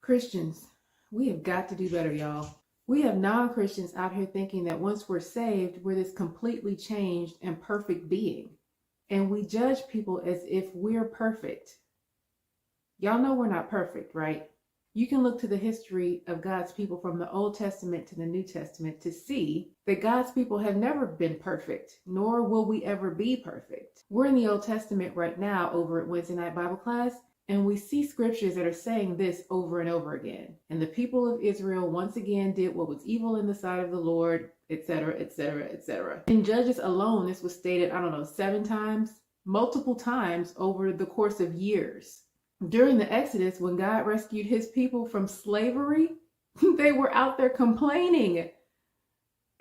Christians, we have got to do better, y'all. We have non-Christians out here thinking that once we're saved, we're this completely changed and perfect being. And we judge people as if we're perfect. Y'all know we're not perfect, right? You can look to the history of God's people from the Old Testament to the New Testament to see that God's people have never been perfect, nor will we ever be perfect. We're in the Old Testament right now over at Wednesday Night Bible Class, and we see scriptures that are saying this over and over again. And the people of Israel once again did what was evil in the sight of the Lord, etc., etc., etc. In Judges alone, this was stated, 7 times, multiple times over the course of years. During the Exodus, when God rescued his people from slavery, they were out there complaining,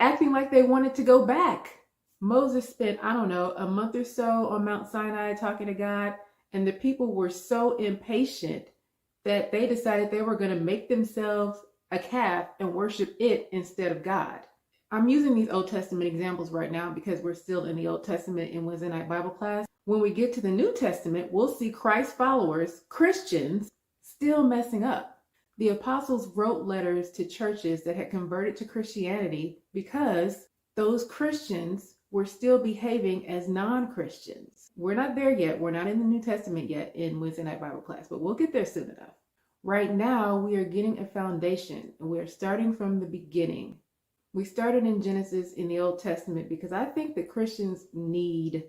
acting like they wanted to go back. Moses spent, a month or so on Mount Sinai talking to God, and the people were so impatient that they decided they were going to make themselves a calf and worship it instead of God. I'm using these Old Testament examples right now because we're still in the Old Testament in Wednesday Night Bible Class. When we get to the New Testament, we'll see Christ followers, Christians, still messing up. The apostles wrote letters to churches that had converted to Christianity because those Christians were still behaving as non-Christians. We're not there yet. We're not in the New Testament yet in Wednesday Night Bible Class, but we'll get there soon enough. Right now, we are getting a foundation, and we are starting from the beginning. We started in Genesis in the Old Testament because I think that Christians need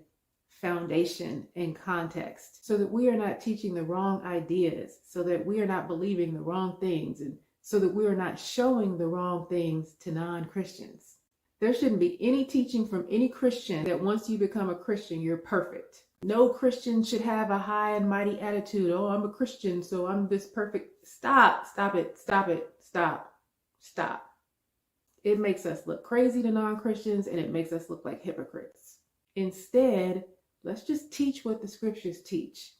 foundation and context so that we are not teaching the wrong ideas, so that we are not believing the wrong things, and so that we are not showing the wrong things to non-Christians. There shouldn't be any teaching from any Christian that once you become a Christian, you're perfect. No Christian should have a high and mighty attitude. Oh, I'm a Christian, so I'm this perfect. Stop it. It makes us look crazy to non-Christians, and it makes us look like hypocrites. Instead, let's just teach what the scriptures teach,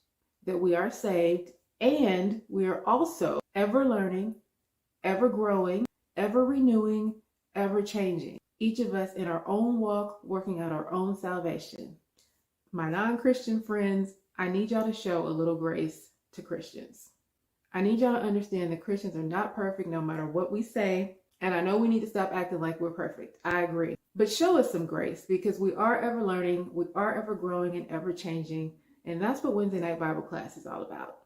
that we are saved and we are also ever learning, ever growing, ever renewing, ever changing. Each of us in our own walk, working out our own salvation. My non-Christian friends, I need y'all to show a little grace to Christians. I need y'all to understand that Christians are not perfect no matter what we say. And I know we need to stop acting like we're perfect. I agree. But show us some grace because we are ever learning, we are ever growing and ever changing. And that's what Wednesday Night Bible Class is all about.